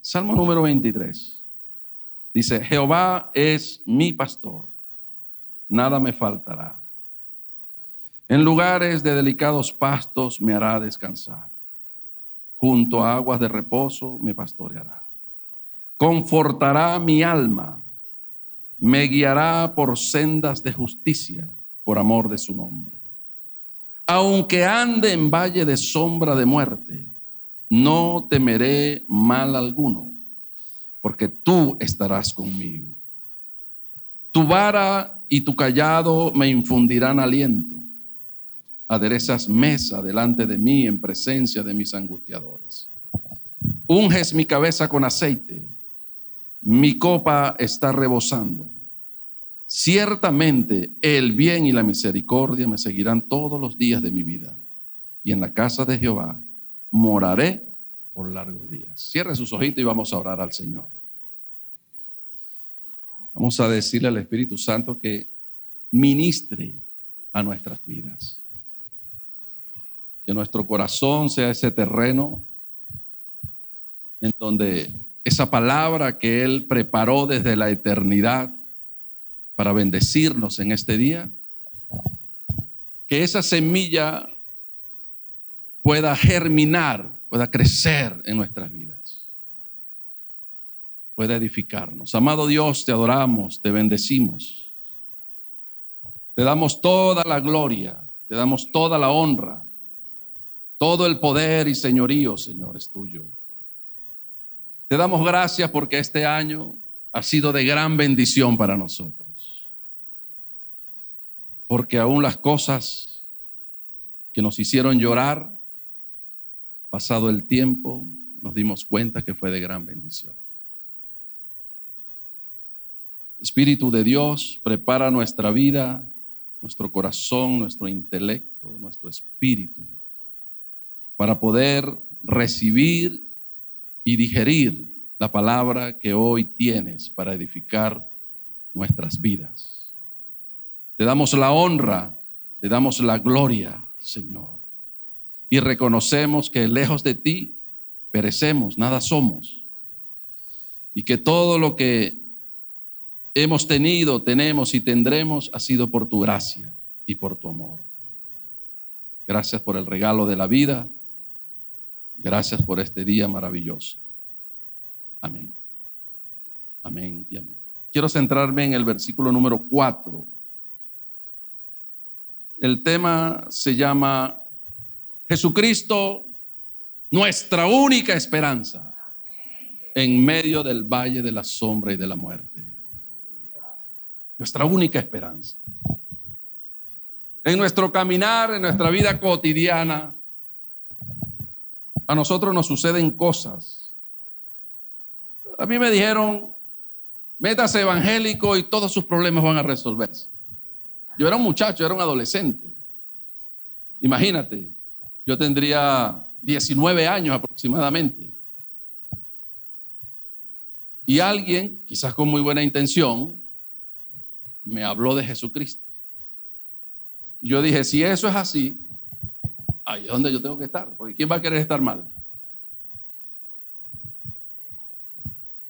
Salmo número 23. Dice, Jehová es mi pastor, nada me faltará. En lugares de delicados pastos me hará descansar. Junto a aguas de reposo me pastoreará. Confortará mi alma. Me guiará por sendas de justicia, por amor de su nombre. Aunque ande en valle de sombra de muerte, no temeré mal alguno, porque tú estarás conmigo. Tu vara y tu cayado me infundirán aliento. Aderezas mesa delante de mí en presencia de mis angustiadores. Unges mi cabeza con aceite, mi copa está rebosando. Ciertamente el bien y la misericordia me seguirán todos los días de mi vida, y en la casa de Jehová moraré por largos días. Cierre sus ojitos y vamos a orar al Señor. Vamos a decirle al Espíritu Santo que ministre a nuestras vidas. Que nuestro corazón sea ese terreno en donde esa palabra que Él preparó desde la eternidad para bendecirnos en este día, que esa semilla pueda germinar, pueda crecer en nuestras vidas, pueda edificarnos. Amado Dios, te adoramos, te bendecimos. Te damos toda la gloria, te damos toda la honra. Todo el poder y señorío, Señor, es tuyo. Te damos gracias porque este año ha sido de gran bendición para nosotros. Porque aún las cosas que nos hicieron llorar, pasado el tiempo, nos dimos cuenta que fue de gran bendición. Espíritu de Dios, prepara nuestra vida, nuestro corazón, nuestro intelecto, nuestro espíritu, para poder recibir y digerir la palabra que hoy tienes para edificar nuestras vidas. Te damos la honra, te damos la gloria, Señor. Y reconocemos que lejos de ti perecemos, nada somos. Y que todo lo que hemos tenido, tenemos y tendremos ha sido por tu gracia y por tu amor. Gracias por el regalo de la vida. Gracias por este día maravilloso. Amén. Amén y amén. Quiero centrarme en el versículo número 4. El tema se llama Jesucristo, nuestra única esperanza en medio del valle de la sombra y de la muerte. Nuestra única esperanza. En nuestro caminar, en nuestra vida cotidiana, a nosotros nos suceden cosas. A mí me dijeron, métase evangélico y todos sus problemas van a resolverse. Yo era un muchacho, era un adolescente. Imagínate, yo tendría 19 años aproximadamente. Y alguien, quizás con muy buena intención, me habló de Jesucristo. Y yo dije, si eso es así, ahí es donde yo tengo que estar, porque ¿quién va a querer estar mal?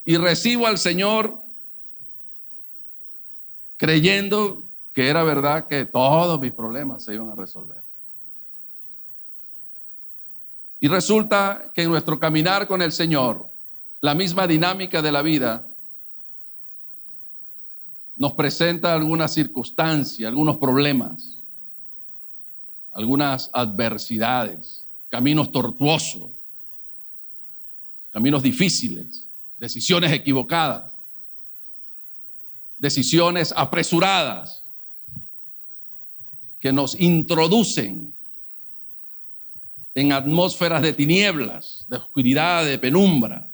Y recibo al Señor creyendo que era verdad que todos mis problemas se iban a resolver. Y resulta que en nuestro caminar con el Señor, la misma dinámica de la vida nos presenta algunas circunstancias, algunos problemas, algunas adversidades, caminos tortuosos, caminos difíciles, decisiones equivocadas, decisiones apresuradas que nos introducen en atmósferas de tinieblas, de oscuridad, de penumbra,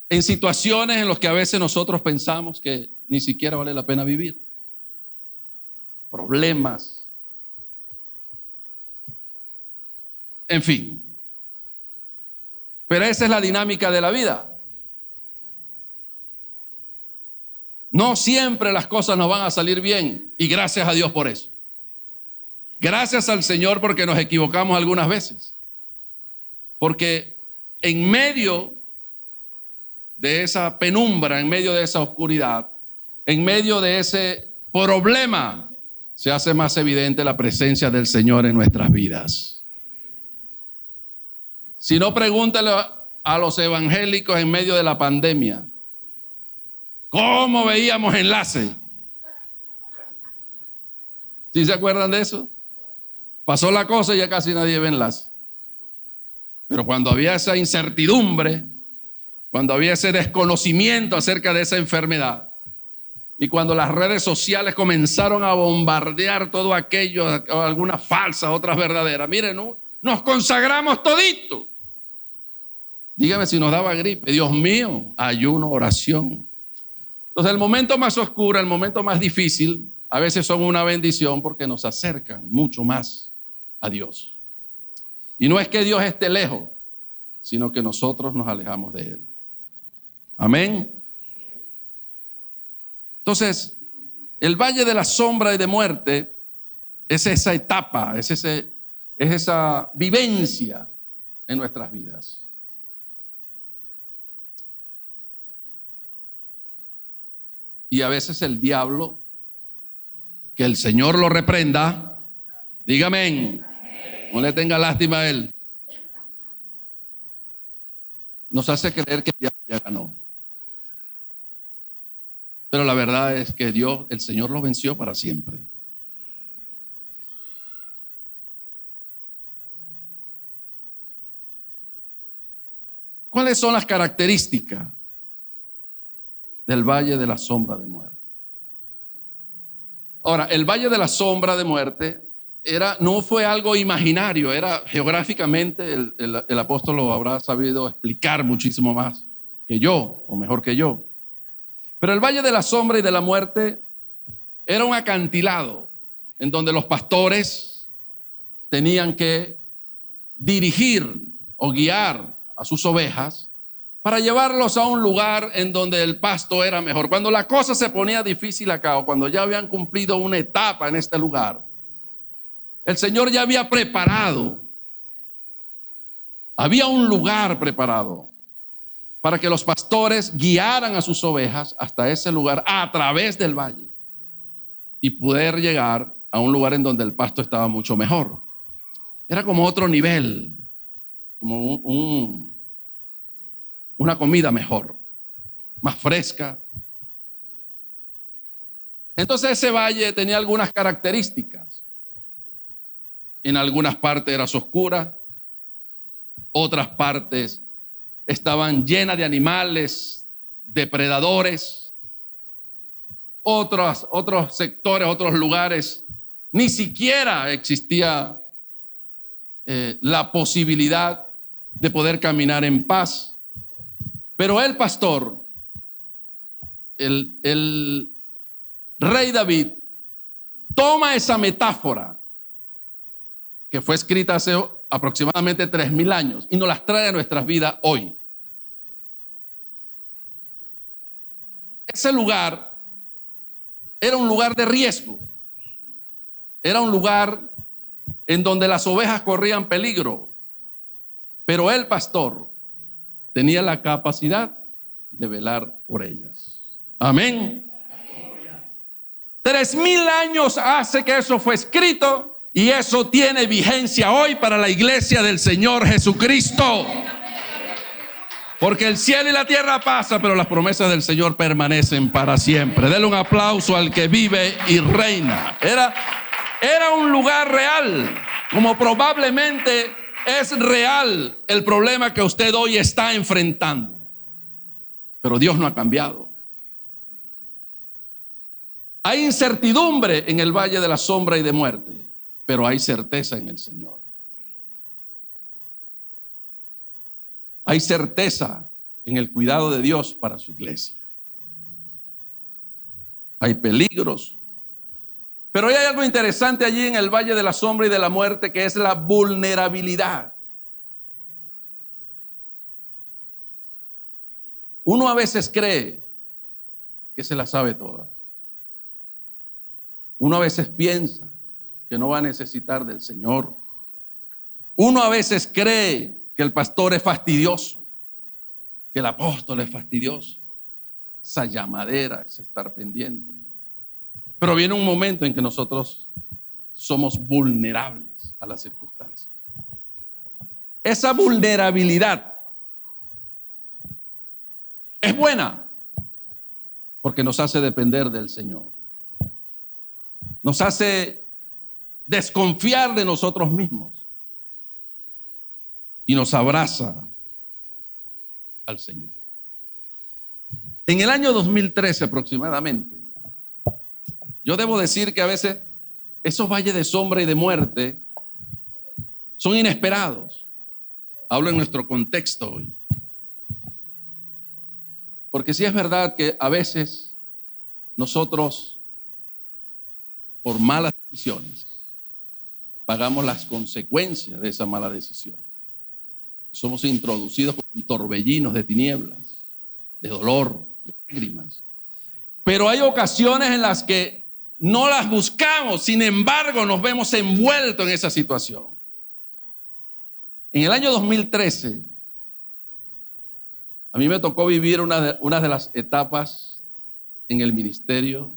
en situaciones en las que a veces nosotros pensamos que ni siquiera vale la pena vivir. Problemas, en fin. Pero esa es la dinámica de la vida. No siempre las cosas nos van a salir bien y gracias a Dios por eso. Gracias al Señor porque nos equivocamos algunas veces. Porque en medio de esa penumbra, en medio de esa oscuridad, en medio de ese problema, se hace más evidente la presencia del Señor en nuestras vidas. Si no, pregúntale a los evangélicos en medio de la pandemia, ¿cómo veíamos enlace? ¿Sí se acuerdan de eso? Pasó la cosa y ya casi nadie ve enlace. Pero cuando había esa incertidumbre, cuando había ese desconocimiento acerca de esa enfermedad, y cuando las redes sociales comenzaron a bombardear todo aquello, algunas falsas, otras verdaderas, miren, nos consagramos todito. Dígame si nos daba gripe. Dios mío, ayuno, oración. Entonces el momento más oscuro, el momento más difícil, a veces son una bendición porque nos acercan mucho más a Dios. Y no es que Dios esté lejos, sino que nosotros nos alejamos de Él. Amén. Entonces, el valle de la sombra y de muerte es esa etapa, es esa vivencia en nuestras vidas. Y a veces el diablo, que el Señor lo reprenda, dígame amén. No le tenga lástima a él. Nos hace creer que ya ganó. Pero la verdad es que Dios, el Señor lo venció para siempre. ¿Cuáles son las características del valle de la sombra de muerte? Ahora, el valle de la sombra de muerte no fue algo imaginario, era geográficamente, el apóstol lo habrá sabido explicar muchísimo más que yo, o mejor que yo. Pero el valle de la sombra y de la muerte era un acantilado en donde los pastores tenían que dirigir o guiar a sus ovejas para llevarlos a un lugar en donde el pasto era mejor. Cuando la cosa se ponía difícil acá, o cuando ya habían cumplido una etapa en este lugar, el Señor ya había preparado, había un lugar preparado para que los pastores guiaran a sus ovejas hasta ese lugar a través del valle y poder llegar a un lugar en donde el pasto estaba mucho mejor. Era como otro nivel, como una comida mejor, más fresca. Entonces ese valle tenía algunas características. En algunas partes era oscura, otras partes estaban llenas de animales, depredadores. Otros sectores, otros lugares, ni siquiera existía la posibilidad de poder caminar en paz. Pero el pastor, el rey David, toma esa metáfora que fue escrita hace aproximadamente 3000 años y nos las trae a nuestras vidas hoy. Ese lugar era un lugar de riesgo, era un lugar en donde las ovejas corrían peligro, pero el pastor tenía la capacidad de velar por ellas. Amén. 3000 años hace que eso fue escrito. Y eso tiene vigencia hoy para la iglesia del Señor Jesucristo. Porque el cielo y la tierra pasan, pero las promesas del Señor permanecen para siempre. Denle un aplauso al que vive y reina. Era un lugar real, como probablemente es real el problema que usted hoy está enfrentando. Pero Dios no ha cambiado. Hay incertidumbre en el valle de la sombra y de muerte, pero hay certeza en el Señor. Hay certeza en el cuidado de Dios para su iglesia. Hay peligros, pero hay algo interesante allí en el valle de la sombra y de la muerte, que es la vulnerabilidad. Uno a veces cree que se la sabe toda. Uno a veces piensa que no va a necesitar del Señor. Uno a veces cree que el pastor es fastidioso, que el apóstol es fastidioso. Esa llamadera es estar pendiente. Pero viene un momento en que nosotros somos vulnerables a las circunstancias. Esa vulnerabilidad es buena porque nos hace depender del Señor. Nos hace desconfiar de nosotros mismos y nos abraza al Señor. En el año 2013 aproximadamente, yo debo decir que a veces esos valles de sombra y de muerte son inesperados. Hablo en nuestro contexto hoy. Porque sí es verdad que a veces nosotros, por malas decisiones, pagamos las consecuencias de esa mala decisión. Somos introducidos con torbellinos de tinieblas, de dolor, de lágrimas. Pero hay ocasiones en las que no las buscamos, sin embargo nos vemos envueltos en esa situación. En el año 2013, a mí me tocó vivir una de las etapas en el ministerio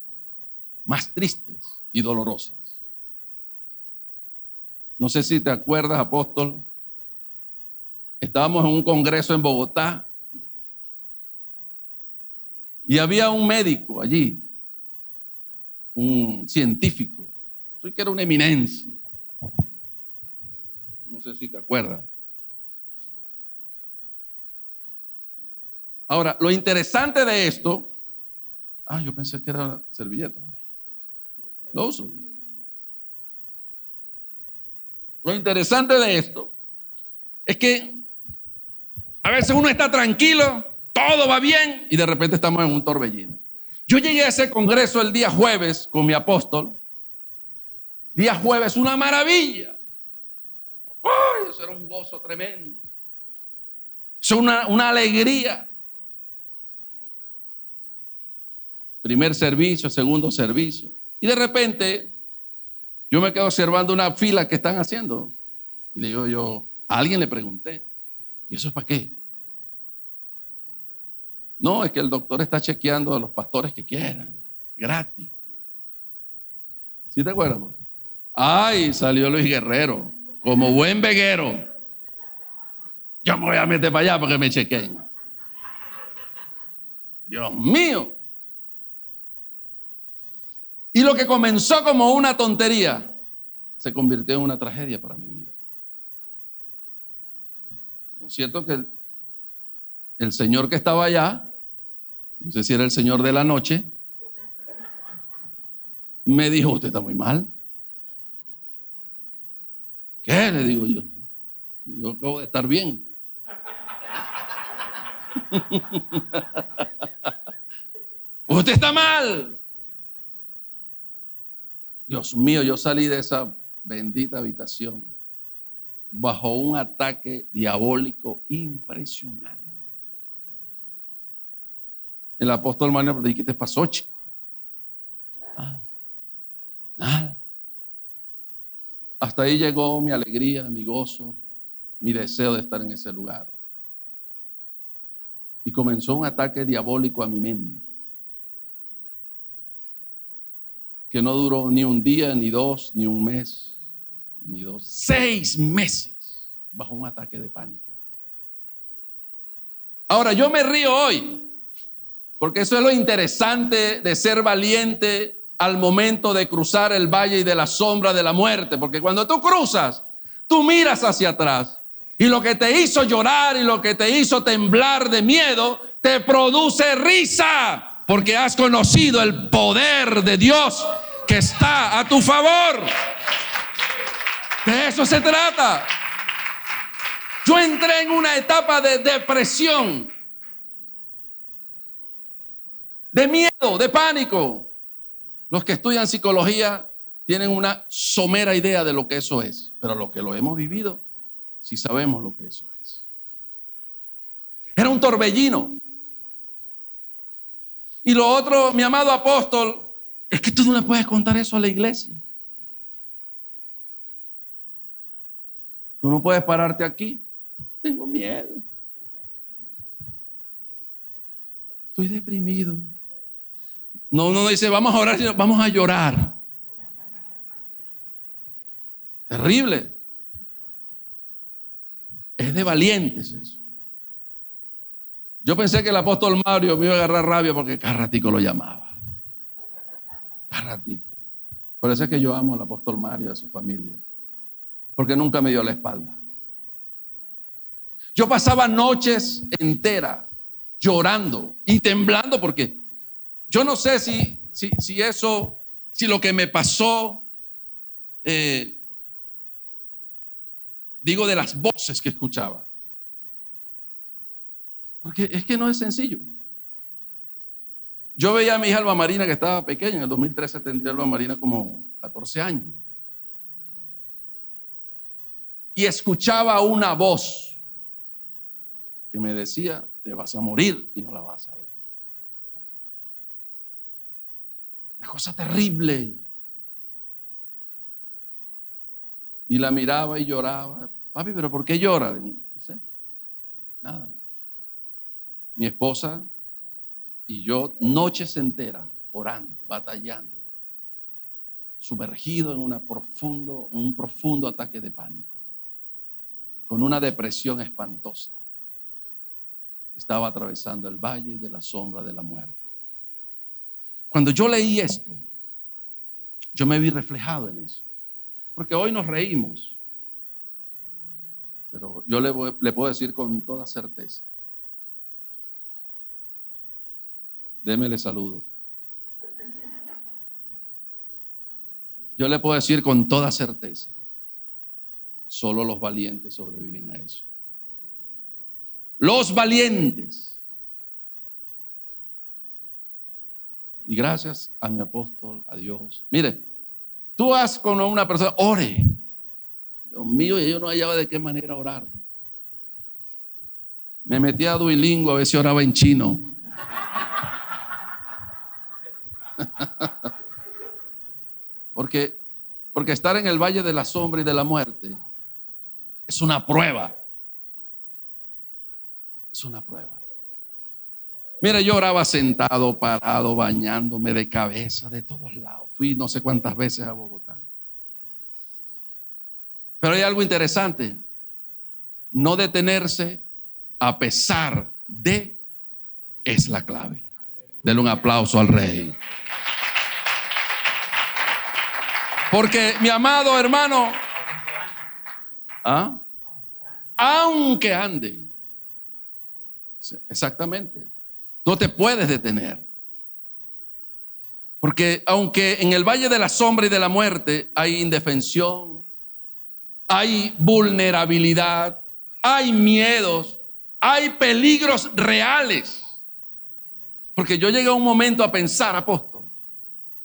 más tristes y dolorosas. No sé si te acuerdas, apóstol, estábamos en un congreso en Bogotá y había un médico allí, un científico, soy que era una eminencia. No sé si te acuerdas. Ahora, lo interesante de esto, yo pensé que era una servilleta. Lo uso. Lo interesante de esto es que a veces uno está tranquilo, todo va bien y de repente estamos en un torbellino. Yo llegué a ese congreso el día jueves con mi apóstol. Día jueves, una maravilla. ¡Ay! Eso era un gozo tremendo. Eso era una alegría. Primer servicio, segundo servicio. Y de repente, yo me quedo observando una fila que están haciendo. Y le digo yo, a alguien le pregunté, ¿y eso es para qué? No, es que el doctor está chequeando a los pastores que quieran, gratis. ¿Sí te acuerdas? Ay, salió Luis Guerrero, como buen veguero. Yo me voy a meter para allá para que me chequeen. Dios mío. Y lo que comenzó como una tontería se convirtió en una tragedia para mi vida. Lo cierto es que el señor que estaba allá, no sé si era el señor de la noche, me dijo, usted está muy mal. ¿Qué? Le digo yo. Yo acabo de estar bien. Usted está mal. Dios mío, yo salí de esa bendita habitación bajo un ataque diabólico impresionante. El apóstol Manuel me dijo, ¿qué te pasó, chico? Nada. Hasta ahí llegó mi alegría, mi gozo, mi deseo de estar en ese lugar. Y comenzó un ataque diabólico a mi mente, que no duró ni un día, ni dos, ni un mes, ni dos, 6 meses bajo un ataque de pánico. Ahora, yo me río hoy, porque eso es lo interesante de ser valiente al momento de cruzar el valle y de la sombra de la muerte, porque cuando tú cruzas, tú miras hacia atrás y lo que te hizo llorar y lo que te hizo temblar de miedo, te produce risa, porque has conocido el poder de Dios que está a tu favor. De eso se trata. Yo entré en una etapa de depresión, de miedo, de pánico. Los que estudian psicología tienen una somera idea de lo que eso es, pero los que lo hemos vivido, sí sabemos lo que eso es. Era un torbellino. Y lo otro, mi amado apóstol, es que tú no le puedes contar eso a la iglesia. Tú no puedes pararte aquí tengo miedo. Estoy deprimido. No dice, vamos a orar, sino vamos a llorar. Terrible. Es de valientes eso. Yo pensé que el apóstol Mario me iba a agarrar rabia porque cada ratico lo llamaba. Cada ratico. Por eso es que yo amo al apóstol Mario y a su familia. Porque nunca me dio la espalda. Yo pasaba noches enteras llorando y temblando porque yo no sé si lo que me pasó, digo de las voces que escuchaba. Porque es que no es sencillo. Yo veía a mi hija Alba Marina que estaba pequeña, en el 2013 tendría Alba Marina como 14 años. Y escuchaba una voz que me decía, te vas a morir y no la vas a ver. Una cosa terrible. Y la miraba y lloraba. Papi, ¿pero por qué llora? No sé. Nada. Mi esposa y yo noches enteras orando, batallando, sumergido en un profundo ataque de pánico, con una depresión espantosa. Estaba atravesando el valle de la sombra de la muerte. Cuando yo leí esto, yo me vi reflejado en eso. Porque hoy nos reímos, pero yo le puedo decir con toda certeza. Démele saludo. Yo le puedo decir con toda certeza, solo los valientes sobreviven a eso. Los valientes. Y gracias a mi apóstol, a Dios. Mire, tú vas con una persona, ore. Dios mío, yo no hallaba de qué manera orar. Me metí a Duolingo, a veces oraba en chino. Porque estar en el valle de la sombra y de la muerte es una prueba. Es una prueba. Mire, yo oraba sentado, parado, bañándome de cabeza, de todos lados. Fui no sé cuántas veces a Bogotá. Pero hay algo interesante. No detenerse a pesar de es la clave. Denle un aplauso al Rey. Porque mi amado hermano, aunque ande, exactamente, no te puedes detener. Porque aunque en el valle de la sombra y de la muerte hay indefensión, hay vulnerabilidad, hay miedos, hay peligros reales. Porque yo llegué a un momento a pensar, apóstol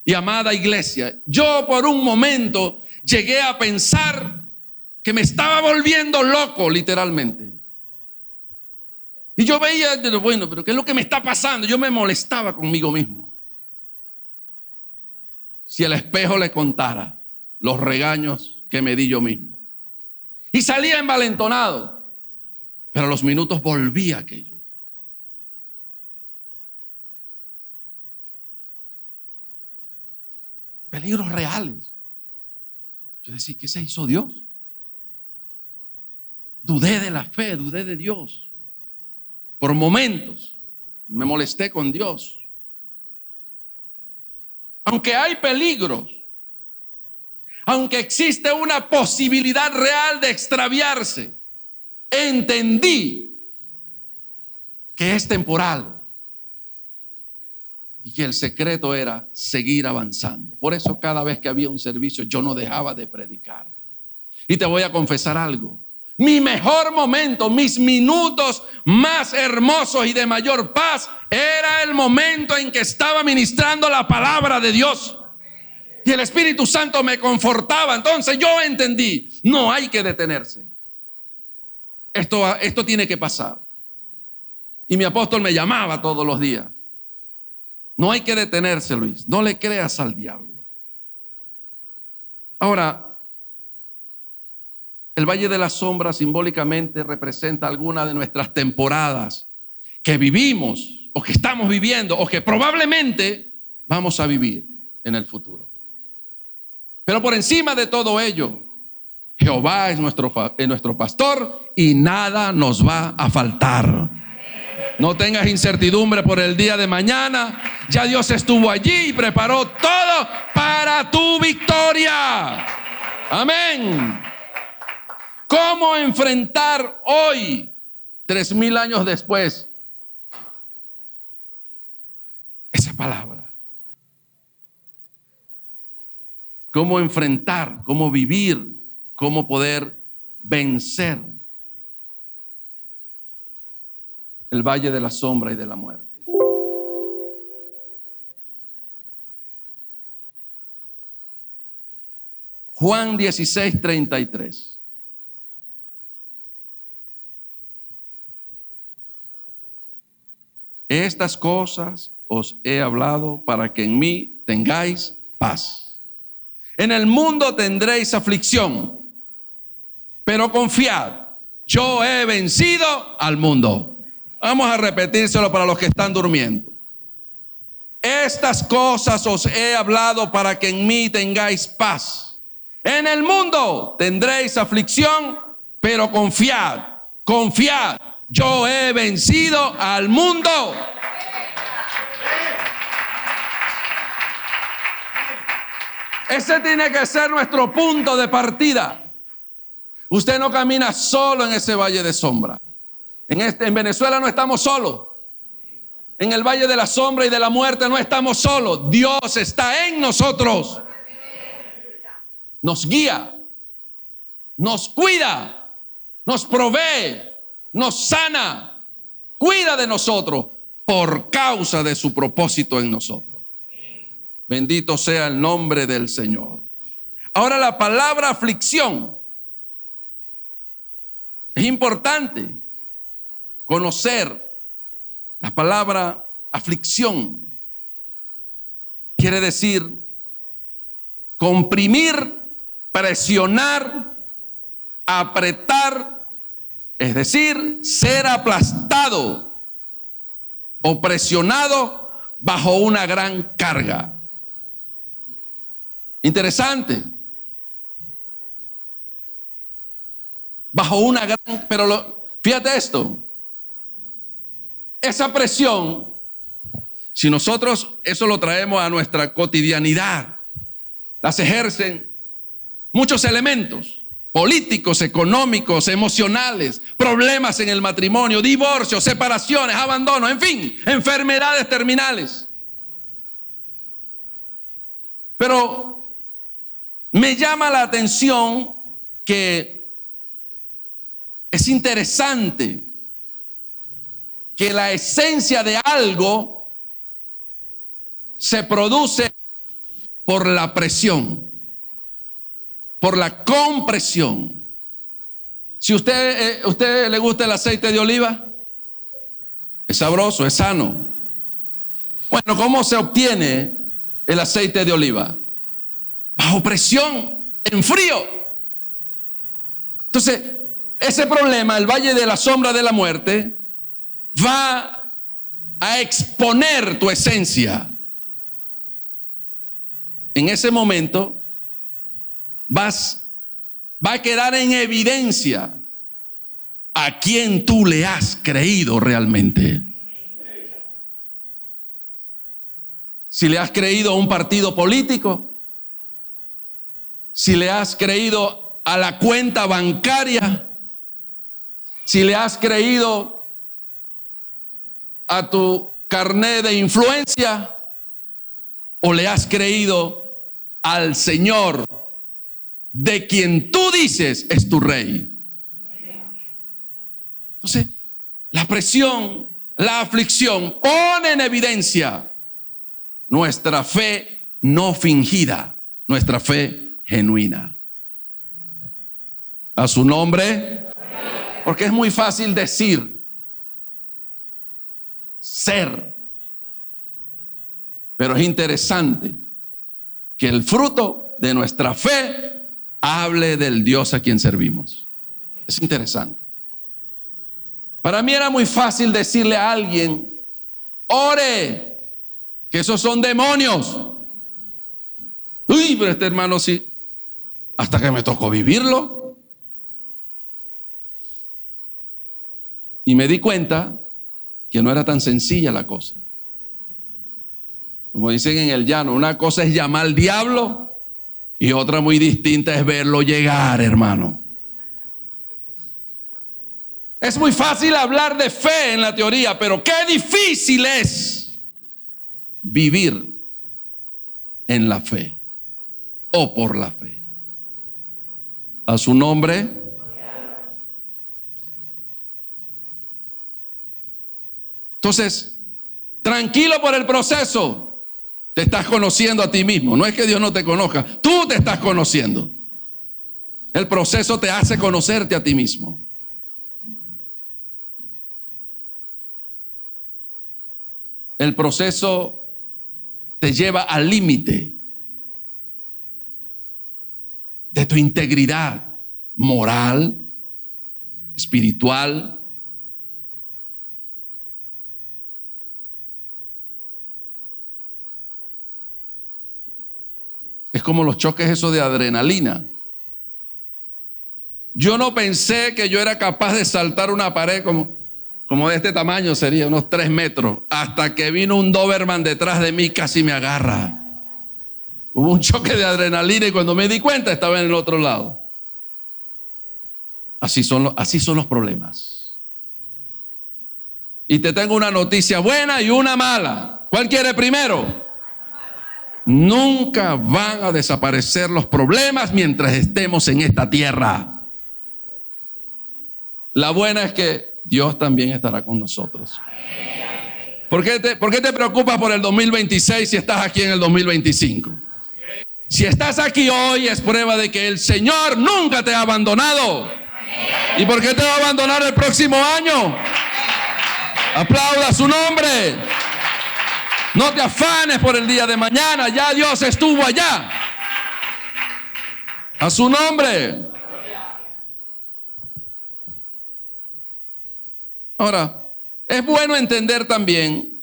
y amada iglesia, yo por un momento llegué a pensar que me estaba volviendo loco, literalmente. Y yo veía, bueno, pero ¿qué es lo que me está pasando? Yo me molestaba conmigo mismo. Si el espejo le contara los regaños que me di yo mismo. Y salía envalentonado, pero a los minutos volvía aquello. Peligros reales. Yo decía, ¿qué se hizo Dios? Dudé de la fe, dudé de Dios. Por momentos me molesté con Dios. Aunque hay peligros, aunque existe una posibilidad real de extraviarse, entendí que es temporal y que el secreto era seguir avanzando. Por eso cada vez que había un servicio yo no dejaba de predicar. Y te voy a confesar algo. Mi mejor momento, mis minutos más hermosos y de mayor paz, era el momento en que estaba ministrando la palabra de Dios. Y el Espíritu Santo me confortaba. Entonces yo entendí, no hay que detenerse. Esto tiene que pasar. Y mi apóstol me llamaba todos los días. No hay que detenerse, Luis. No le creas al diablo. Ahora, El valle de la sombra simbólicamente representa alguna de nuestras temporadas que vivimos o que estamos viviendo o que probablemente vamos a vivir en el futuro. Pero por encima de todo ello, Jehová es nuestro pastor y nada nos va a faltar. No tengas incertidumbre por el día de mañana. Ya Dios estuvo allí y preparó todo para tu victoria. Amén. ¿Cómo enfrentar hoy, 3000 años después, esa palabra? ¿Cómo enfrentar, cómo vivir, cómo poder vencer el valle de la sombra y de la muerte? Juan 16:33. Estas cosas os he hablado para que en mí tengáis paz. En el mundo tendréis aflicción, pero confiad, yo he vencido al mundo. Vamos a repetírselo para los que están durmiendo. Estas cosas os he hablado para que en mí tengáis paz. En el mundo tendréis aflicción, pero confiad, confiad. Yo he vencido al mundo. Ese tiene que ser nuestro punto de partida. Usted no camina solo en ese valle de sombra. En Venezuela no estamos solos. En el valle de la sombra y de la muerte no estamos solos. Dios está en nosotros. Nos guía, nos cuida, nos provee, nos sana, cuida de nosotros por causa de su propósito en nosotros. Bendito sea el nombre del Señor. Ahora, la palabra aflicción. Es importante conocer la palabra aflicción. Quiere decir comprimir, presionar, apretar. Es decir, ser aplastado o presionado bajo una gran carga. Interesante. Bajo una gran, fíjate esto. Esa presión, si nosotros eso lo traemos a nuestra cotidianidad, las ejercen muchos elementos. Políticos, económicos, emocionales, problemas en el matrimonio, divorcios, separaciones, abandono, en fin, enfermedades terminales. Pero me llama la atención que es interesante que la esencia de algo se produce por la presión, por la compresión. Si usted le gusta el aceite de oliva, es sabroso, es sano. Bueno, ¿cómo se obtiene el aceite de oliva? Bajo presión, en frío. Entonces, ese problema, el valle de la sombra de la muerte, va a exponer tu esencia. En ese momento va a quedar en evidencia a quién tú le has creído realmente. Si le has creído a un partido político, si le has creído a la cuenta bancaria, si le has creído a tu carnet de influencia, o le has creído al Señor de quien tú dices es tu rey. Entonces, la presión, la aflicción pone en evidencia nuestra fe no fingida, nuestra fe genuina. A su nombre, porque es muy fácil decir, ser, pero es interesante que el fruto de nuestra fe hable del Dios a quien servimos. Es interesante. Para mí era muy fácil decirle a alguien, ore, que esos son demonios. Uy, pero este hermano sí. Hasta que me tocó vivirlo. Y me di cuenta que no era tan sencilla la cosa. Como dicen en el llano, una cosa es llamar al diablo y otra muy distinta es verlo llegar, hermano. Es muy fácil hablar de fe en la teoría, pero qué difícil es vivir en la fe o por la fe. A su nombre. Entonces, tranquilo por el proceso. Te estás conociendo a ti mismo. No es que Dios no te conozca. Tú te estás conociendo. El proceso te hace conocerte a ti mismo. El proceso te lleva al límite de tu integridad moral, espiritual. Es como los choques esos de adrenalina. Yo no pensé que yo era capaz de saltar una pared como de este tamaño, sería unos 3 metros, hasta que vino un Doberman detrás de mí, casi me agarra. Hubo un choque de adrenalina y cuando me di cuenta estaba en el otro lado. Así son los problemas. Y te tengo una noticia buena y una mala. ¿Cuál quiere primero? Nunca van a desaparecer los problemas mientras estemos en esta tierra. La buena es que Dios también estará con nosotros. ¿Por qué te preocupas por el 2026 si estás aquí en el 2025? Si estás aquí hoy es prueba de que el Señor nunca te ha abandonado. ¿Y por qué te va a abandonar el próximo año? Aplauda su nombre. No te afanes por el día de mañana. Ya Dios estuvo allá. A su nombre. Ahora, es bueno entender también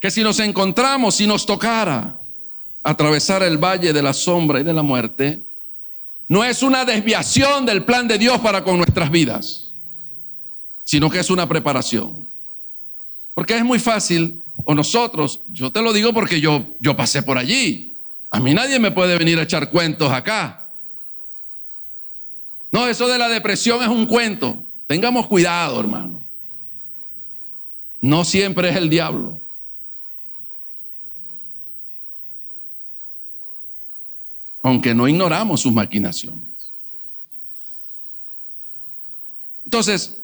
que si nos encontramos, si nos tocara atravesar el valle de la sombra y de la muerte, no es una desviación del plan de Dios para con nuestras vidas, sino que es una preparación. Porque es muy fácil, o nosotros, yo te lo digo porque yo pasé por allí. A mí nadie me puede venir a echar cuentos acá. No, eso de la depresión es un cuento. Tengamos cuidado, hermano. No siempre es el diablo. Aunque no ignoramos sus maquinaciones. Entonces,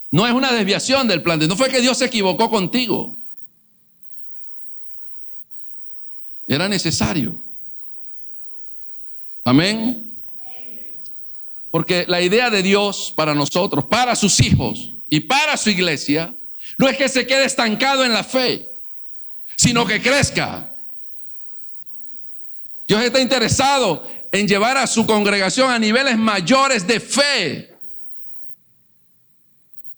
no es una desviación del plan de Dios. No fue que Dios se equivocó contigo. Era necesario. Amén. Porque la idea de Dios para nosotros, para sus hijos y para su iglesia, no es que se quede estancado en la fe, sino que crezca. Dios está interesado en llevar a su congregación a niveles mayores de fe.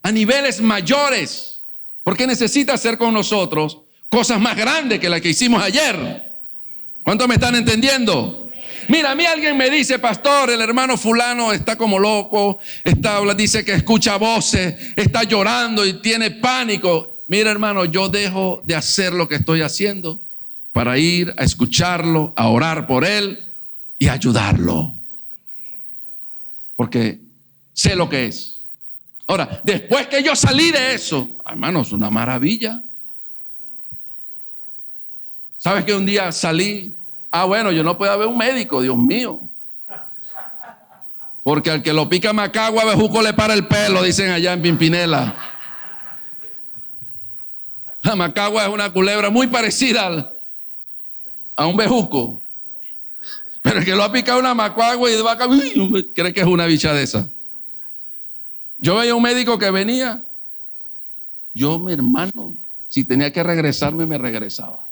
A niveles mayores. Porque necesita hacer con nosotros cosas más grandes que las que hicimos ayer. ¿Cuántos me están entendiendo? Mira, a mí alguien me dice, pastor, el hermano fulano está como loco, dice que escucha voces, está llorando y tiene pánico. Mira, hermano, yo dejo de hacer lo que estoy haciendo para ir a escucharlo, a orar por él y ayudarlo. Porque sé lo que es. Ahora, después que yo salí de eso, hermano, es una maravilla. ¿Sabes que un día salí? Bueno, yo no puedo ver un médico, Dios mío. Porque al que lo pica macagua, bejuco le para el pelo, dicen allá en Pimpinela. La macagua es una culebra muy parecida a un bejuco. Pero el que lo ha picado una macagua y de vaca, cree que es una bicha de esa. Yo veía un médico que venía. Yo, mi hermano, si tenía que regresarme, me regresaba.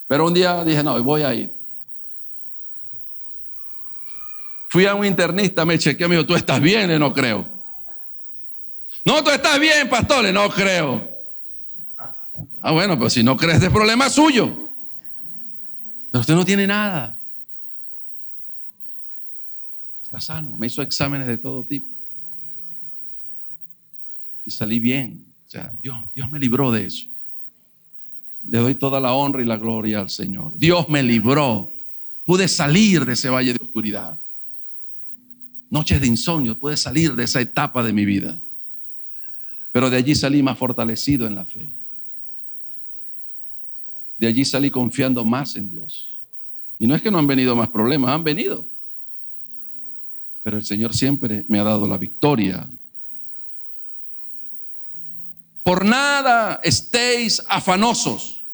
Pero un día dije, no, voy a ir. Fui a un internista, me chequeó, me dijo, ¿tú estás bien? No creo. No, tú estás bien, pastor, no creo. Ah, bueno, pues si no crees, es problema suyo. Pero usted no tiene nada. Está sano. Me hizo exámenes de todo tipo. Y salí bien. O sea, Dios me libró de eso. Le doy toda la honra y la gloria al Señor. Dios me libró. Pude salir de ese valle de oscuridad. Noches de insomnio, pude salir de esa etapa de mi vida. Pero de allí salí más fortalecido en la fe. De allí salí confiando más en Dios. Y no es que no han venido más problemas, han venido. Pero el Señor siempre me ha dado la victoria. Por nada estéis afanosos.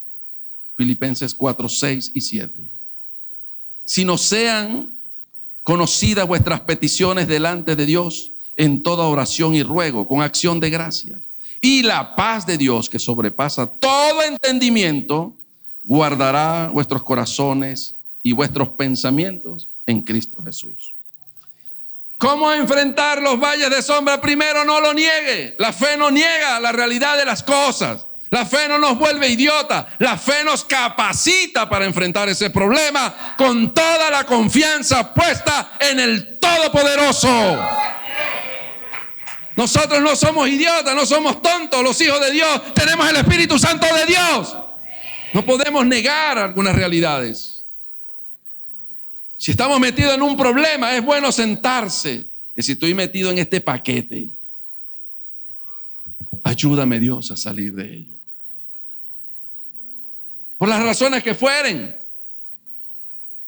Filipenses 4, 6 y 7. Sino sean conocidas vuestras peticiones delante de Dios en toda oración y ruego, con acción de gracia. Y la paz de Dios, que sobrepasa todo entendimiento, guardará vuestros corazones y vuestros pensamientos en Cristo Jesús. ¿Cómo enfrentar los valles de sombra? Primero, no lo niegue. La fe no niega la realidad de las cosas. La fe no nos vuelve idiota. La fe nos capacita para enfrentar ese problema con toda la confianza puesta en el Todopoderoso. Nosotros no somos idiotas, no somos tontos, los hijos de Dios. Tenemos el Espíritu Santo de Dios. No podemos negar algunas realidades. Si estamos metidos en un problema, es bueno sentarse. Y si estoy metido en este paquete, ayúdame Dios a salir de ello. Por las razones que fueren.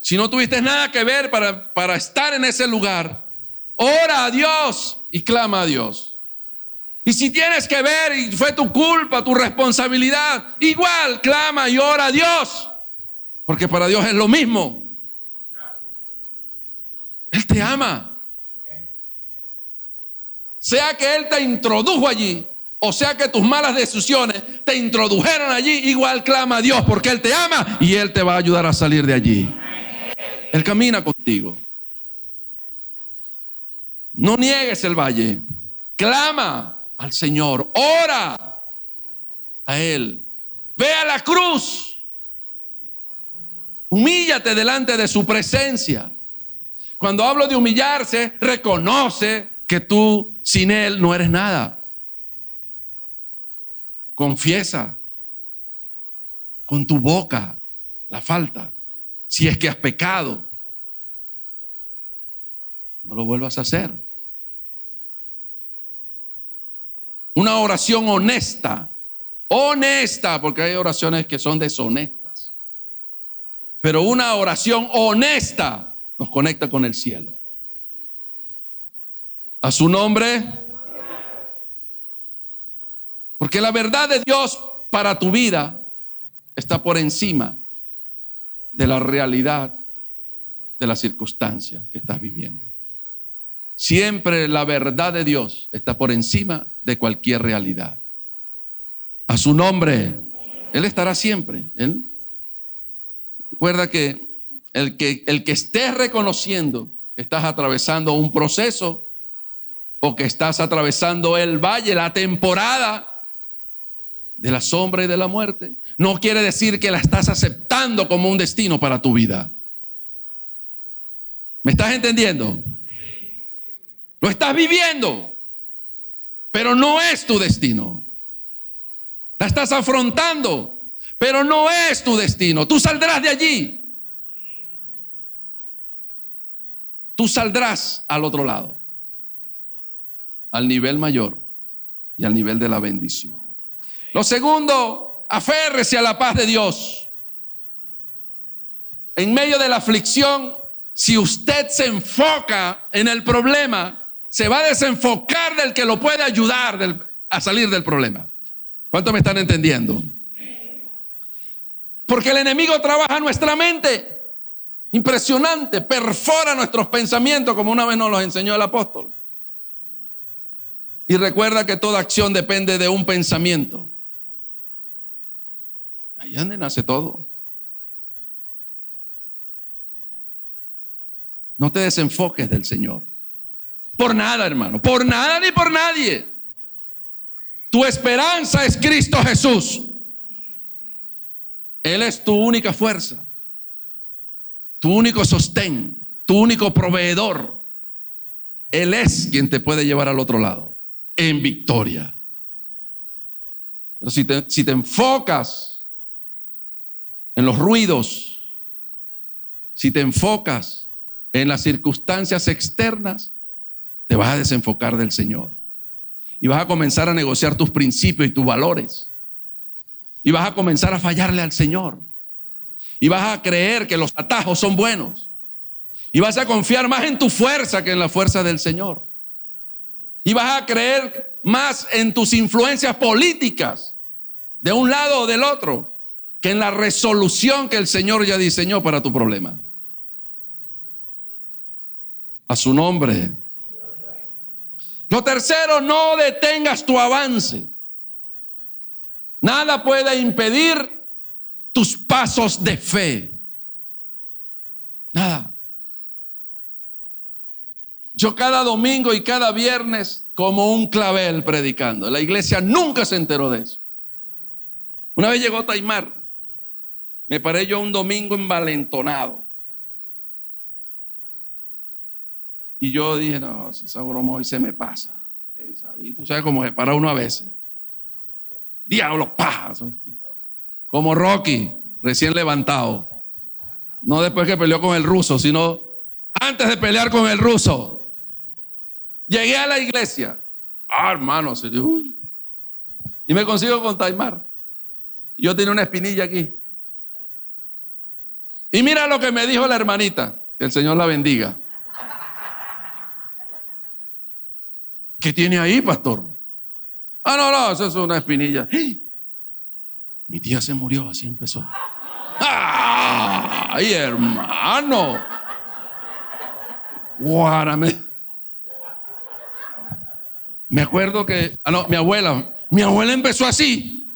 Si no tuviste nada que ver para estar en ese lugar, ora a Dios y clama a Dios. Y si tienes que ver y fue tu culpa, tu responsabilidad, igual clama y ora a Dios. Porque para Dios es lo mismo. Él te ama. Sea que Él te introdujo allí, o sea que tus malas decisiones te introdujeron allí, igual clama a Dios porque Él te ama y Él te va a ayudar a salir de allí. Él camina contigo. No niegues el valle. Clama al Señor. Ora a Él. Ve a la cruz. Humíllate delante de su presencia. Cuando hablo de humillarse, reconoce que tú sin Él no eres nada. Confiesa con tu boca la falta. Si es que has pecado, no lo vuelvas a hacer. Una oración honesta, porque hay oraciones que son deshonestas. Pero una oración honesta nos conecta con el cielo. A su nombre. Porque la verdad de Dios para tu vida está por encima de la realidad de la circunstancia que estás viviendo. Siempre la verdad de Dios está por encima de cualquier realidad. A su nombre. Él estará siempre. Él. Recuerda que el que estés reconociendo que estás atravesando un proceso o que estás atravesando el valle, la temporada de la sombra y de la muerte, no quiere decir que la estás aceptando como un destino para tu vida. ¿Me estás entendiendo? Lo estás viviendo, pero no es tu destino. La estás afrontando, pero no es tu destino. Tú saldrás de allí. Tú saldrás al otro lado, al nivel mayor y al nivel de la bendición. Lo segundo, aférrese a la paz de Dios. En medio de la aflicción, si usted se enfoca en el problema, se va a desenfocar del que lo puede ayudar a salir del problema. ¿Cuántos me están entendiendo? Porque el enemigo trabaja nuestra mente. Impresionante, perfora nuestros pensamientos, como una vez nos los enseñó el apóstol. Y recuerda que toda acción depende de un pensamiento. Ahí es donde nace todo. No te desenfoques del Señor. Por nada, hermano. Por nada ni por nadie. Tu esperanza es Cristo Jesús. Él es tu única fuerza, tu único sostén, tu único proveedor. Él es quien te puede llevar al otro lado en victoria. Pero si te enfocas en los ruidos, si te enfocas en las circunstancias externas, te vas a desenfocar del Señor. Y vas a comenzar a negociar tus principios y tus valores. Y vas a comenzar a fallarle al Señor. Y vas a creer que los atajos son buenos. Y vas a confiar más en tu fuerza que en la fuerza del Señor. Y vas a creer más en tus influencias políticas, de un lado o del otro, que en la resolución que el Señor ya diseñó para tu problema. A su nombre. Lo tercero, no detengas tu avance. Nada puede impedir tus pasos de fe. Nada. Yo cada domingo y cada viernes como un clavel predicando. La iglesia nunca se enteró de eso. Una vez llegó Taimar. Me paré yo un domingo envalentonado. Y yo dije, no, esa broma hoy se me pasa. Y tú sabes cómo se para uno a veces. Diablo, paso. Como Rocky, recién levantado. No después que peleó con el ruso, sino antes de pelear con el ruso. Llegué a la iglesia. Hermano, y me consigo con Taimar. Yo tenía una espinilla aquí. Y mira lo que me dijo la hermanita. Que el Señor la bendiga. ¿Qué tiene ahí, pastor? No, eso es una espinilla. Mi tía se murió, así empezó. ¡Ay, hermano! Guárame. Me acuerdo que, mi abuela empezó así.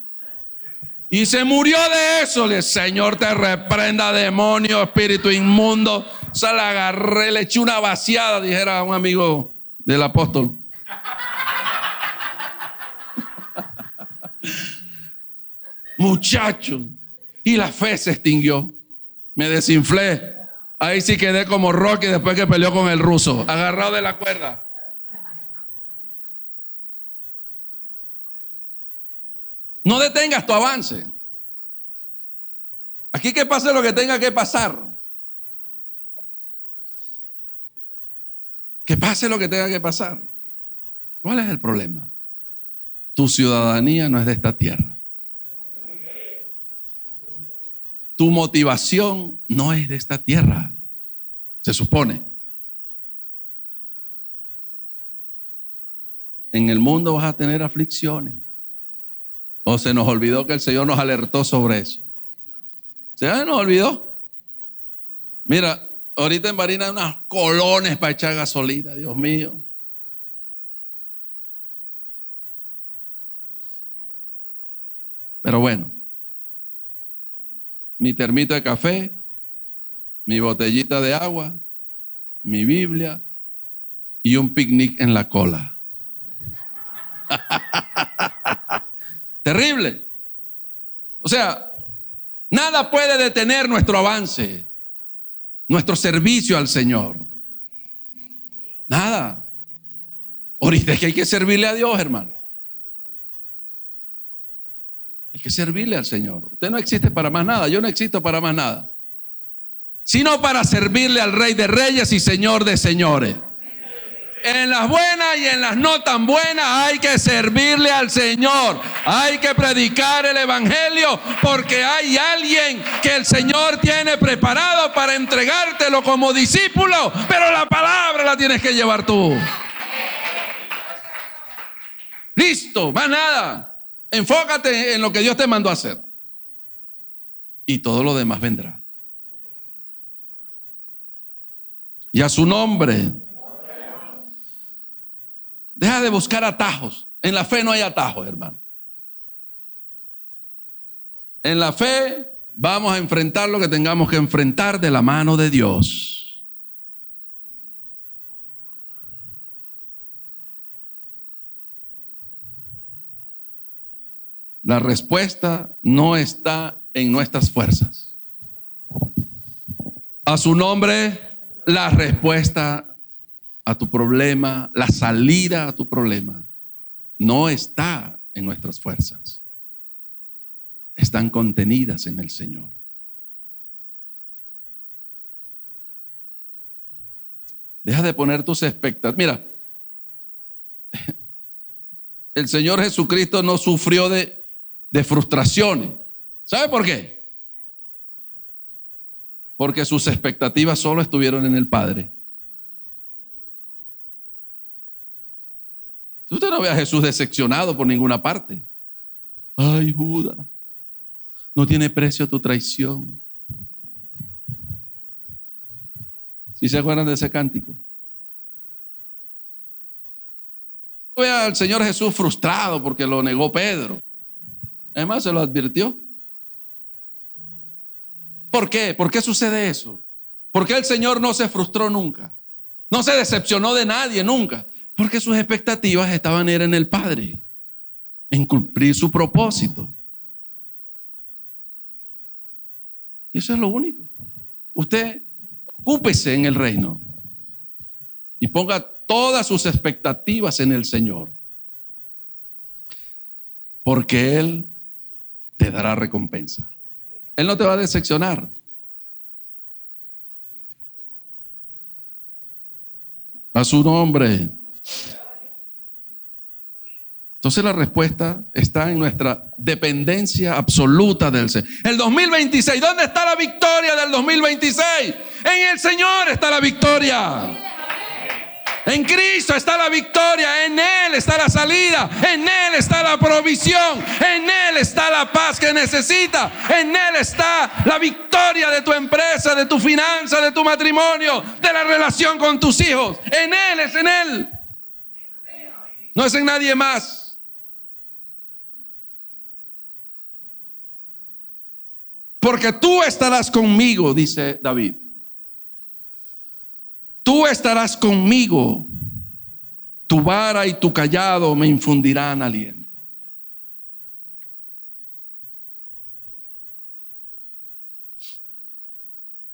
Y se murió de eso. Le Señor te reprenda, demonio, espíritu inmundo. O sea, la agarré, le eché una vaciada, dijera un amigo del apóstol. Muchacho, y la fe se extinguió. Me desinflé. Ahí sí quedé como Rocky después que peleó con el ruso, agarrado de la cuerda. No detengas tu avance. Aquí que pase lo que tenga que pasar. Que pase lo que tenga que pasar. ¿Cuál es el problema? Tu ciudadanía no es de esta tierra. Tu motivación no es de esta tierra, se supone. En el mundo vas a tener aflicciones. O se nos olvidó que el Señor nos alertó sobre eso. ¿Se nos olvidó? Mira, ahorita en Barina hay unas colones para echar gasolina, Dios mío. Pero bueno. Mi termito de café, mi botellita de agua, mi Biblia y un picnic en la cola. Terrible. O sea, nada puede detener nuestro avance, nuestro servicio al Señor. Nada. Ahorita es que hay que servirle a Dios, hermano. Hay que servirle al Señor. Usted no existe para más nada. Yo no existo para más nada. Sino para servirle al Rey de Reyes y Señor de Señores. En las buenas y en las no tan buenas hay que servirle al Señor. Hay que predicar el Evangelio porque hay alguien que el Señor tiene preparado para entregártelo como discípulo. Pero la palabra la tienes que llevar tú. Listo, más nada. Enfócate en lo que Dios te mandó a hacer. Y todo lo demás vendrá. Y a su nombre. Deja de buscar atajos. En la fe no hay atajos, hermano. En la fe vamos a enfrentar lo que tengamos que enfrentar de la mano de Dios. La respuesta no está en nuestras fuerzas. A su nombre, la respuesta a tu problema, la salida a tu problema, no está en nuestras fuerzas. Están contenidas en el Señor. Deja de poner tus expectativas. Mira, el Señor Jesucristo no sufrió de frustraciones. ¿Sabe por qué? Porque sus expectativas solo estuvieron en el Padre. Usted no ve a Jesús decepcionado por ninguna parte. Ay, Judas, no tiene precio tu traición. ¿Sí se acuerdan de ese cántico? No ve al Señor Jesús frustrado porque lo negó Pedro. Además se lo advirtió. ¿Por qué? ¿Por qué sucede eso? ¿Por qué el Señor no se frustró nunca? No se decepcionó de nadie nunca. Porque sus expectativas estaban en el Padre, en cumplir su propósito. Eso es lo único. Usted ocúpese en el reino y ponga todas sus expectativas en el Señor, porque Él te dará recompensa. Él no te va a decepcionar. A su nombre. Entonces la respuesta está en nuestra dependencia absoluta del Señor. El 2026, ¿dónde está la victoria del 2026? En el Señor está la victoria. En Cristo está la victoria, en Él está la salida, en Él está la provisión, en Él está la paz que necesita, en Él está la victoria de tu empresa, de tu finanza, de tu matrimonio, de la relación con tus hijos. En Él, es en Él. No es en nadie más. Porque tú estarás conmigo, dice David. Tú estarás conmigo, tu vara y tu cayado me infundirán aliento.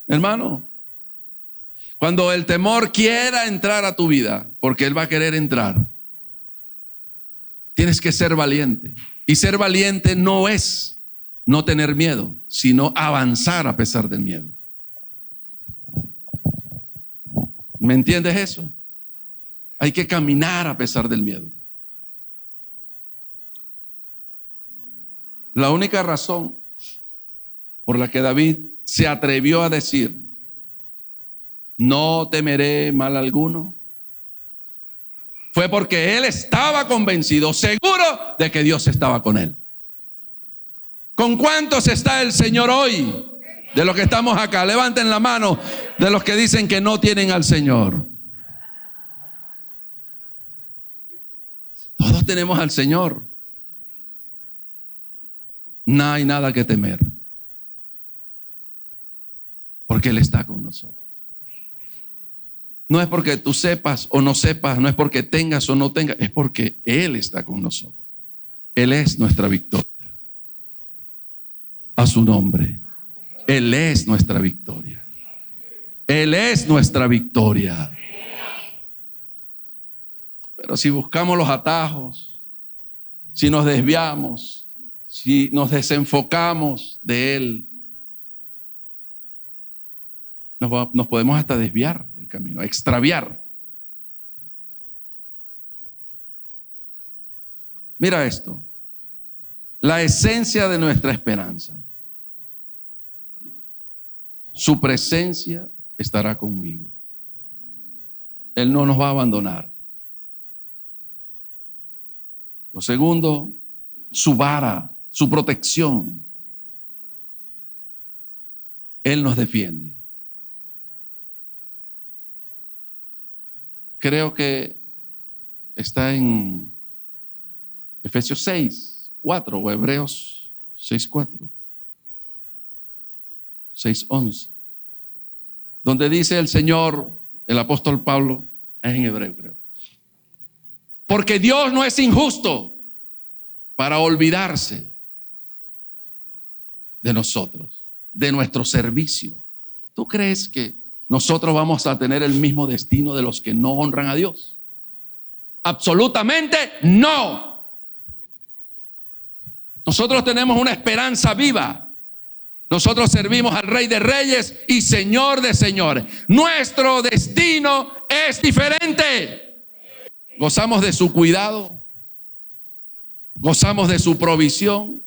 Hermano, cuando el temor quiera entrar a tu vida, porque él va a querer entrar, tienes que ser valiente. Y ser valiente no es no tener miedo, sino avanzar a pesar del miedo. ¿Me entiendes eso? Hay que caminar a pesar del miedo. La única razón por la que David se atrevió a decir, no temeré mal alguno, fue porque él estaba convencido, seguro de que Dios estaba con él. ¿Con cuántos está el Señor hoy? De los que estamos acá, levanten la mano de los que dicen que no tienen al Señor. Todos tenemos al Señor. No hay nada que temer, porque Él está con nosotros. No es porque tú sepas o no sepas, no es porque tengas o no tengas, es porque Él está con nosotros. Él es nuestra victoria. A su nombre. Él es nuestra victoria. Él es nuestra victoria. Pero si buscamos los atajos, si nos desviamos, si nos desenfocamos de Él, nos podemos hasta desviar del camino, extraviar. Mira esto, la esencia de nuestra esperanza. Su presencia estará conmigo. Él no nos va a abandonar. Lo segundo, su vara, su protección. Él nos defiende. Creo que está en Efesios 6:4 o Hebreos 6:4. 6:11, donde dice el Señor, el apóstol Pablo, es en hebreo creo, porque Dios no es injusto para olvidarse de nosotros, de nuestro servicio. ¿Tú crees que nosotros vamos a tener el mismo destino de los que no honran a Dios? Absolutamente no. Nosotros tenemos una esperanza viva. Nosotros servimos al Rey de Reyes y Señor de Señores. Nuestro destino es diferente. Gozamos de su cuidado. Gozamos de su provisión.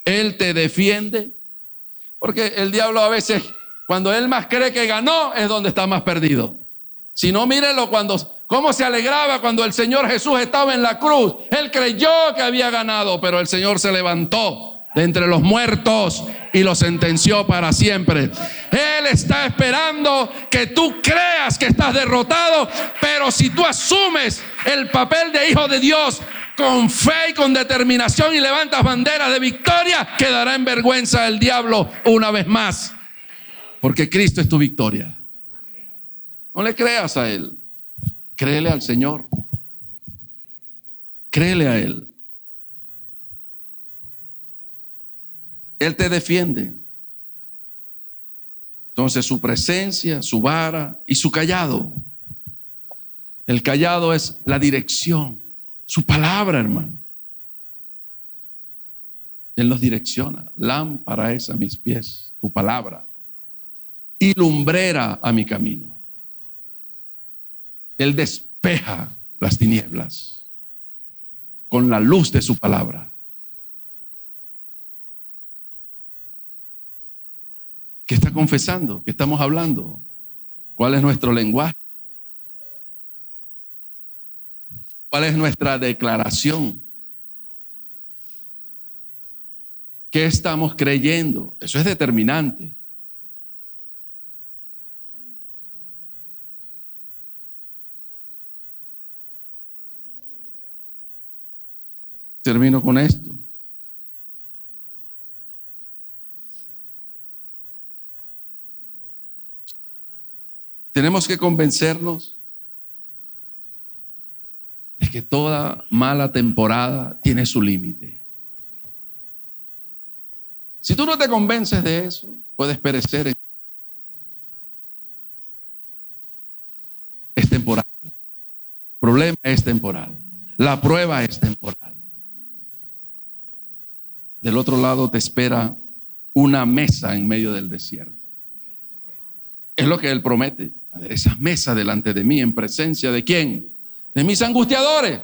Él te defiende. Porque el diablo a veces, cuando él más cree que ganó, es donde está más perdido. Si no, mírelo cómo se alegraba cuando el Señor Jesús estaba en la cruz. Él creyó que había ganado, pero el Señor se levantó de entre los muertos y lo sentenció para siempre. Él está esperando que tú creas que estás derrotado, pero si tú asumes el papel de hijo de Dios con fe y con determinación y levantas banderas de victoria, quedará en vergüenza el diablo una vez más, porque Cristo es tu victoria. No le creas a él, créele al Señor, créele a él. Él te defiende. Entonces su presencia, su vara y su cayado. El cayado es la dirección, su palabra, hermano. Él nos direcciona. Lámpara es a mis pies tu palabra y lumbrera a mi camino. Él despeja las tinieblas con la luz de su palabra. ¿Qué está confesando? ¿Qué estamos hablando? ¿Cuál es nuestro lenguaje? ¿Cuál es nuestra declaración? ¿Qué estamos creyendo? Eso es determinante. Termino con esto. Tenemos que convencernos de que toda mala temporada tiene su límite. Si tú no te convences de eso, puedes perecer. Es temporal. El problema es temporal. La prueba es temporal. Del otro lado te espera una mesa en medio del desierto. Es lo que Él promete. A ver, esa mesa delante de mí, en presencia de ¿quién? De mis angustiadores.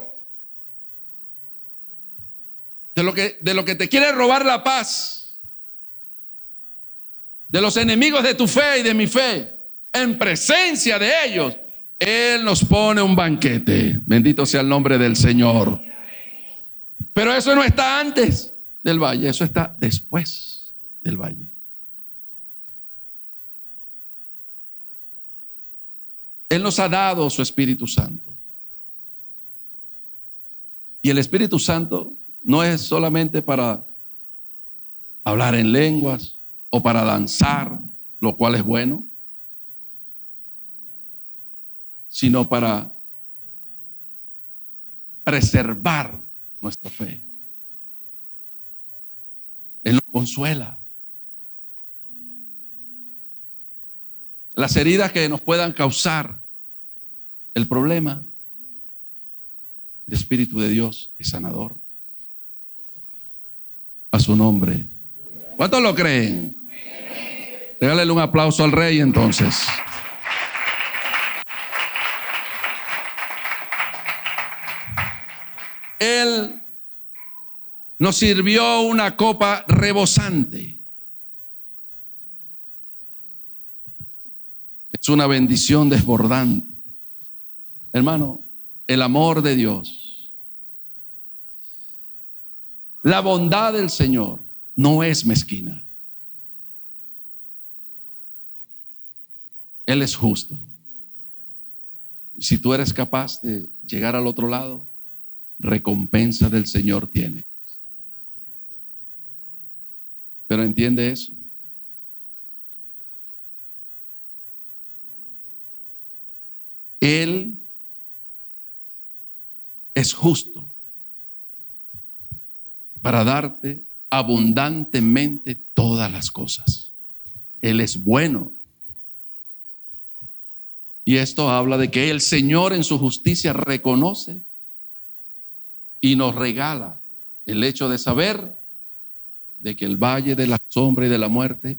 De lo que te quiere robar la paz. De los enemigos de tu fe y de mi fe. En presencia de ellos, Él nos pone un banquete. Bendito sea el nombre del Señor. Pero eso no está antes del valle, eso está después del valle. Él nos ha dado su Espíritu Santo. Y el Espíritu Santo no es solamente para hablar en lenguas o para danzar, lo cual es bueno, sino para preservar nuestra fe. Él nos consuela. Las heridas que nos puedan causar el problema, el Espíritu de Dios es sanador. A su nombre. ¿Cuántos lo creen? Regálele un aplauso al Rey entonces. Él nos sirvió una copa rebosante. Es una bendición desbordante. Hermano, el amor de Dios, la bondad del Señor no es mezquina. Él es justo. Y si tú eres capaz de llegar al otro lado, recompensa del Señor tienes. Pero entiende eso. Él es justo para darte abundantemente todas las cosas. Él es bueno. Y esto habla de que el Señor en su justicia reconoce y nos regala el hecho de saber de que el valle de la sombra y de la muerte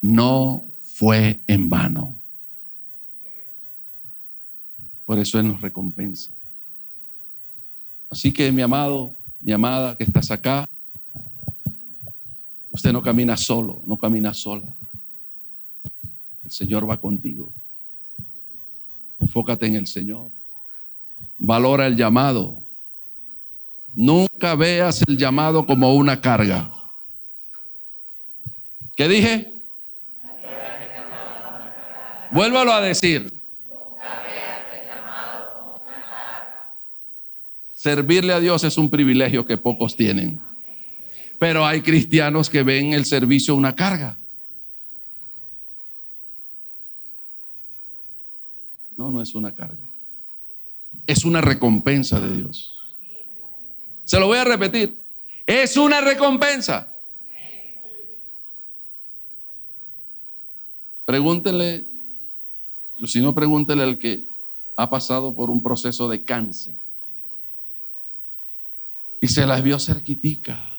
no fue en vano. Por eso Él nos recompensa. Así que mi amado, mi amada que estás acá, usted no camina solo, no camina sola. El Señor va contigo. Enfócate en el Señor. Valora el llamado. Nunca veas el llamado como una carga. ¿Qué dije? Vuélvalo a decir. Servirle a Dios es un privilegio que pocos tienen. Pero hay cristianos que ven el servicio una carga. No, no es una carga. Es una recompensa de Dios. Se lo voy a repetir. Es una recompensa. Pregúntele, si no, pregúntele al que ha pasado por un proceso de cáncer y se las vio cerquitica,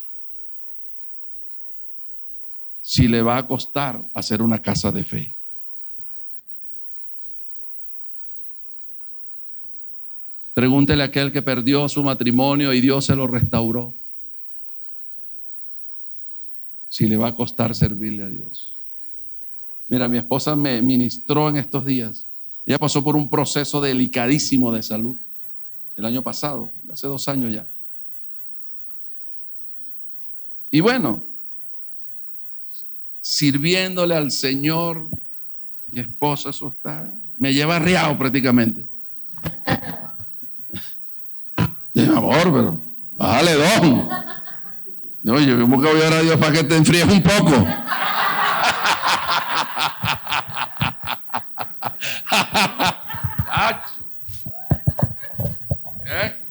si le va a costar hacer una casa de fe. Pregúntele a aquel que perdió su matrimonio y Dios se lo restauró, si le va a costar servirle a Dios. Mira, mi esposa me ministró en estos días. Ella pasó por un proceso delicadísimo de salud el año pasado, hace 2 años ya. Y bueno, sirviéndole al Señor, mi esposa, eso está, me lleva arriado prácticamente. Dije, amor, pero bájale 2. Oye, ¿cómo que voy a orar a Dios para que te enfríes un poco?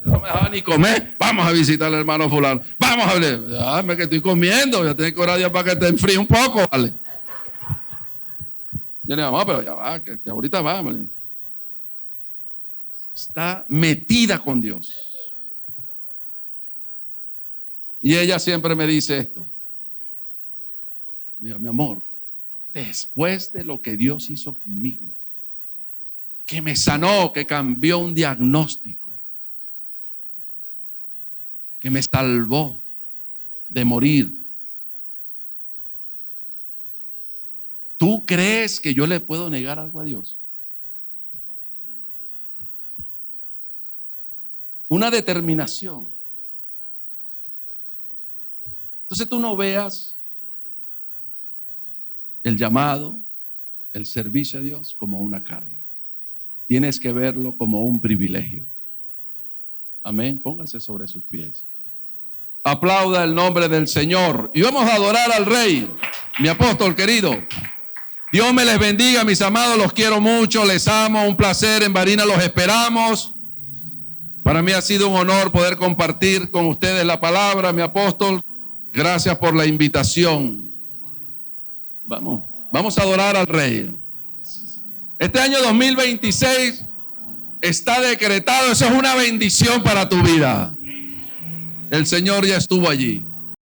No me dejaba ni comer. Vamos a visitar al hermano fulano. Vamos a hablar. Dame que estoy comiendo. Ya tengo que orar a Dios para que te enfríe un poco, vale. Yo le digo, mamá, pero ya va, que ahorita va, vale. Está metida con Dios. Y ella siempre me dice esto. Mira, mi amor, después de lo que Dios hizo conmigo, que me sanó, que cambió un diagnóstico, que me salvó de morir, ¿tú crees que yo le puedo negar algo a Dios? Una determinación. Entonces tú no veas el llamado, el servicio a Dios como una carga. Tienes que verlo como un privilegio. Amén. Póngase sobre sus pies. Aplauda el nombre del Señor. Y vamos a adorar al Rey, mi apóstol querido. Dios me les bendiga, mis amados. Los quiero mucho, les amo. Un placer. En Barina los esperamos. Para mí ha sido un honor poder compartir con ustedes la palabra, mi apóstol. Gracias por la invitación. Vamos a adorar al Rey. Este año 2026 está decretado. Eso es una bendición para tu vida. El Señor ya estuvo allí.